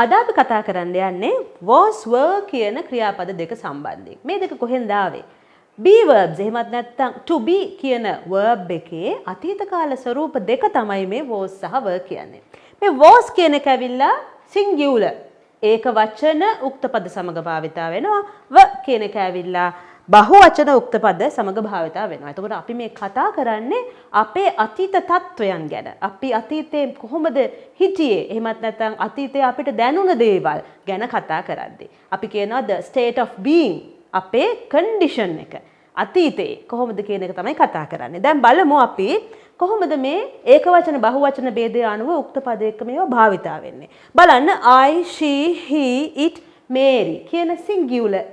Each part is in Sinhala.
අද අපි කතා කරන්න යන්නේ was were කියන ක්‍රියාපද දෙක සම්බන්ධයෙන්. මේ දෙක කොහෙන්ද ආවේ? be verbs එහෙමත් නැත්නම් to be කියන verb එකේ අතීත කාල ස්වරූප දෙක තමයි මේ was සහ were කියන්නේ. මේ was කියන එක ඇවිල්ලා singular ඒක වචන උක්ත පද සමග භාවිතා වෙනවා. were කියන එක ඇවිල්ලා බහුවචන උක්ත පද සමග භාවිතා වෙනවා. එතකොට අපි මේ කතා කරන්නේ අපේ අතීත තත්වයන් ගැන. අපි අතීතේ කොහොමද හිටියේ? එහෙමත් නැත්නම් අතීතේ අපිට දැනුණ දේවල් ගැන කතා කරද්දී. අපි කියනවා the state of being අපේ condition එක. අතීතේ කොහොමද කියන එක තමයි කතා කරන්නේ. දැන් බලමු අපි කොහොමද මේ ඒකවචන බහුවචන ભેදය අනුව උක්ත පද එක්ක මේවා භාවිතා වෙන්නේ. බලන්න I, she, he, it, Mary කියන singular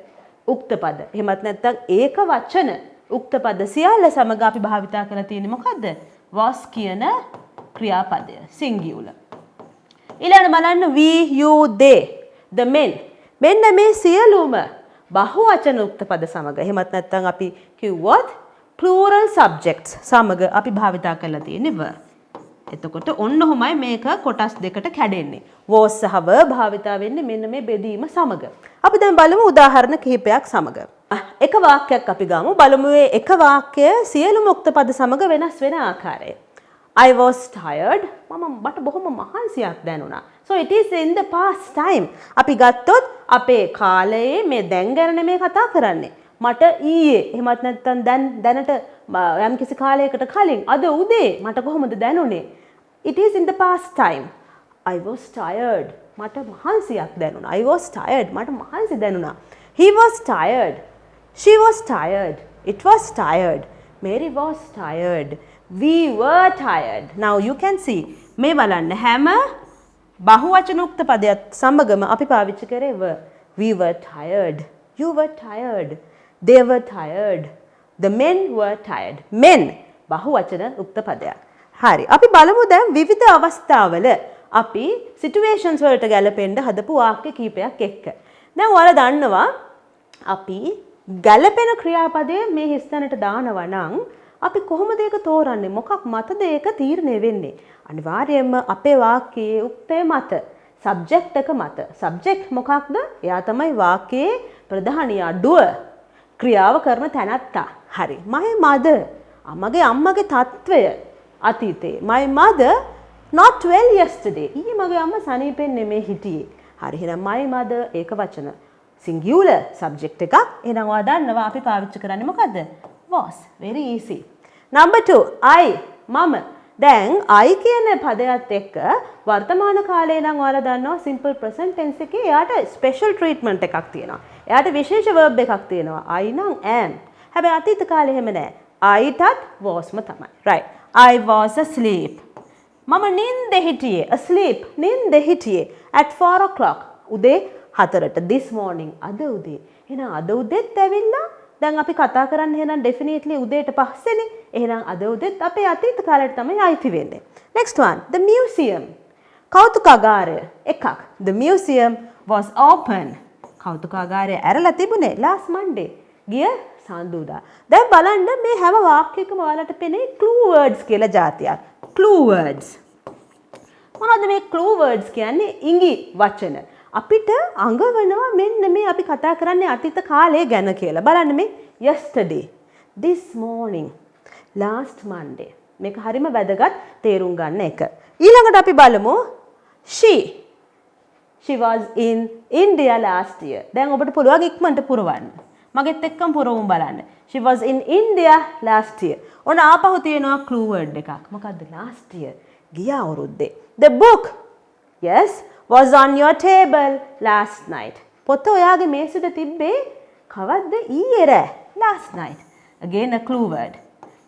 උක්ත පද. එහෙමත් නැත්නම් ඒක වචන උක්ත පද සියල්ල සමග අපි භාවිතා කරලා තියෙන්නේ මොකද්ද? was කියන ක්‍රියාපදය singular. ඊළඟට බලන්න we, you, they, the men. මෙන්න මේ සියලුම බහුවචන උක්ත පද සමග එහෙමත් නැත්නම් අපි කිව්වොත් plural subjects සමග අපි භාවිතා කරලා තියෙන්නේ were. එතකොට ඔන්න ඔහොමයි මේක කොටස් දෙකට කැඩෙන්නේ. was සහ were භාවිතා වෙන්නේ මෙන්න මේ බෙදීම සමග. අපි දැන් බලමු උදාහරණ කිහිපයක් සමග. එක වාක්‍යයක් අපි ගමු. බලමු මේ එක වාක්‍යය සියලුම උක්ත පද සමග වෙනස් වෙන ආකාරය. I was tired. මට බොහොම මහන්සියක් දැනුණා. So it is in the past time. අපි ගත්තොත් අපේ කාලයේ මේ දැන් ගැන මේ කතා කරන්නේ. මට ඊයේ එහෙමත් නැත්නම් දැනට යම් කිසි කාලයකට කලින් අද උදේ මට කොහොමද දැනුනේ? It is in the past time. I was tired. මට මහන්සියක් දැනුණා. I was tired. මට මහන්සි දැනුණා. He was tired. She was tired. It was tired. Mary was tired. We were tired. Now you can see මේ බලන්න හැම බහුවචන උක්ත පදයක් සමගම අපි පාවිච්චි කරේ were. We were tired. You were tired. They were tired. The men were tired. Men බහුවචන උක්ත පදයක්. හරි. අපි බලමු දැන් විවිධ අවස්ථාවල අපි situations වලට ගැලපෙන්න හදපු වාක්‍ය කීපයක් එක්ක. දැන් ඔයාලා දන්නවා අපි ගැලපෙන ක්‍රියාපදයේ මේ හිස්තැනට දානවා නම් අපි කොහොමද ඒක තෝරන්නේ? මොකක් මතද ඒක තීරණය වෙන්නේ? අනිවාර්යයෙන්ම අපේ වාක්‍යයේ උක්තය මත, subject එක මත. subject මොකක්ද? එයා තමයි වාක්‍යයේ ප්‍රධානියා, doer. ක්‍රියාව කරන තැනැත්තා. හරි. my mother මගේ අම්මගේ තත්වය අතීතේ. my mother not well yesterday. ඊයේ මගේ අම්මා සනීපෙන් නෙමෙයි හිටියේ. හරි. එහෙනම් my mother ඒක වචන singular subject එකක්. එහෙනම් ඔයා දන්නවා අපි පාවිච්චි කරන්නේ මොකද්ද? was. Very easy. Number 2 I මම. දැන් I කියන පදයට එක්ක වර්තමාන කාලේ නම් ඔයාලා දන්නවා simple present tense එකේ එයාට special treatment එකක් තියෙනවා. එයාට විශේෂ verb එකක් තියෙනවා. I නම් am. හැබැයි අතීත කාලේ එහෙම නැහැ. Iටත් wasම තමයි. Right. I was asleep. මම නිින්දේ හිටියේ. Asleep. නිින්දේ හිටියේ. At 4 o'clock. උදේ 4ට. This morning. අද උදේ. එහෙනම් අද උදේත් ඇවිල්ලා දැන් අපි කතා කරන්නේ එහෙනම් definitely උදේට පස්සේනේ. එහෙනම් අද උදේත් අපේ අතීත කාලයට තමයි අයිති වෙන්නේ. Next one. The museum. කෞතුකාගාරය එකක්. The museum was open. කෞතුකාගාරය ඇරලා තිබුණේ last Monday. ගිය සඳුදා. දැන් බලන්න මේ හැම වාක්‍යයකම ඔයාලට පෙනේ clue words කියලා જાතියක්. clue words. මොනවද මේ clue words කියන්නේ? ඉඟි වචන. අපිට අඟවනවා මෙන්න මේ අපි කතා කරන්නේ අතීත කාලය ගැන කියලා. බලන්න මේ yesterday, this morning, last Monday. මේක හරිම වැදගත් තේරුම් ගන්න එක. ඊළඟට අපි බලමු she was in India last year. දැන් ඔබට පුළුවන් ඉක්මනට පුරවන්න. මගෙත් එක්කම පුරවමු බලන්න. She was in India last year. ඔන්න ආපහු තියෙනවා clue word එකක්. මොකද්ද? last year. ගිය අවුරුද්දේ. The book. Yes. was on your table last night. පොත ඔයාගේ මේසෙට තිබ්බේ කවද්ද? ඊයේ රෑ. last night. Again a clue word.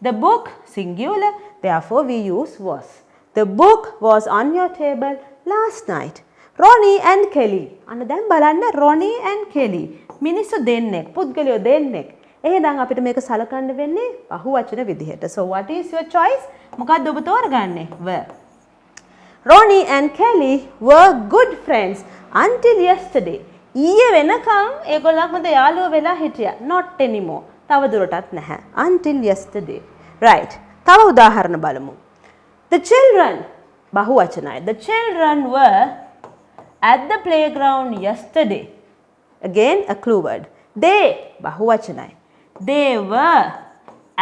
The book singular, therefore we use was. The book was on your table last night. Ronnie and Kelly. අන්න දැන් බලන්න Ronnie and Kelly. මිනිස්සු දෙන්නෙක්, පුද්ගලයෝ දෙන්නෙක්. එහෙනම් අපිට මේක සලකන්න වෙන්නේ බහුවචන විදිහට. So what is your choice? මොකක්ද ඔබ තෝරගන්නේ? were. Ronnie and Kelly were good friends until yesterday. ඊයේ වෙනකන් ඒගොල්ලෝ හොඳ යාළුවෝ වෙලා හිටියා. Not anymore. තව දුරටත් නැහැ. Until yesterday. Right. තව උදාහරණ බලමු. The children බහුවචනයි. The children were at the playground yesterday. Again a clue word. They බහුවචනයි. They were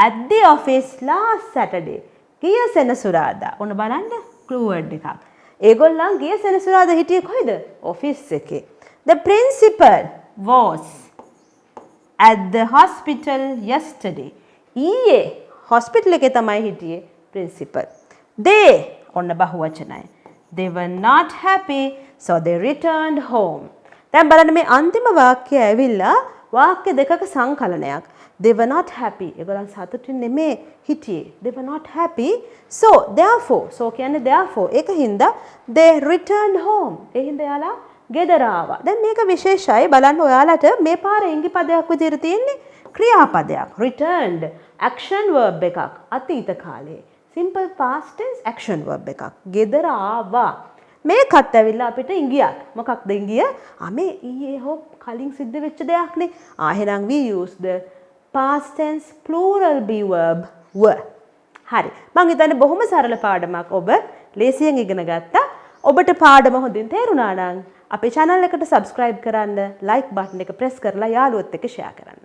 at the office last Saturday. ගිය සෙනසුරාදා. ඔන්න බලන්න clue word එකක්. ඒගොල්ලන් ගිය සෙනසුරාදා හිටියේ කොහෙද? office එකේ. The principal was at the hospital yesterday. ඊයේ hospital එකේ තමයි හිටියේ principal. They ඔන්න බහුවචනයි. They were not happy, so they returned home. දැන් බලන්න මේ අන්තිම වාක්‍යය ඇවිල්ලා වාක්‍ය දෙකක සංකලනයක්. They were not happy. ඒගොල්ලන් සතුටින් නෙමේ හිටියේ. They were not happy. So therefore, so කියන්නේ therefore ඒකින්ද they returned home. ඒ හින්දා යාලා ගෙදර ආවා. දැන් මේක විශේෂයි. බලන්න ඔයාලට මේ පාර ඉංගි පදයක් විදිහට තියෙන්නේ ක්‍රියාපදයක්. returned action verb එකක් අතීත කාලේ. simple past tense action verb එකක්. ගෙදර ආවා. මේකත් ඇවිල්ලා අපිට ඉංගියක්. මොකක්ද ඉංගිය? මේ ඊයේ හෝ කලින් සිද්ධ වෙච්ච දෙයක් නේ. එහෙනම් we use the past tense plural be verb were. හරි. මම හිතන්නේ බොහොම සරල පාඩමක් ඔබ ලේසියෙන් ඉගෙන ගත්තා. ඔබට පාඩම හොඳින් තේරුණා නම් අපේ channel එකට subscribe කරන්න, like button එක press කරලා යාළුවොත් එක්ක share කරන්න.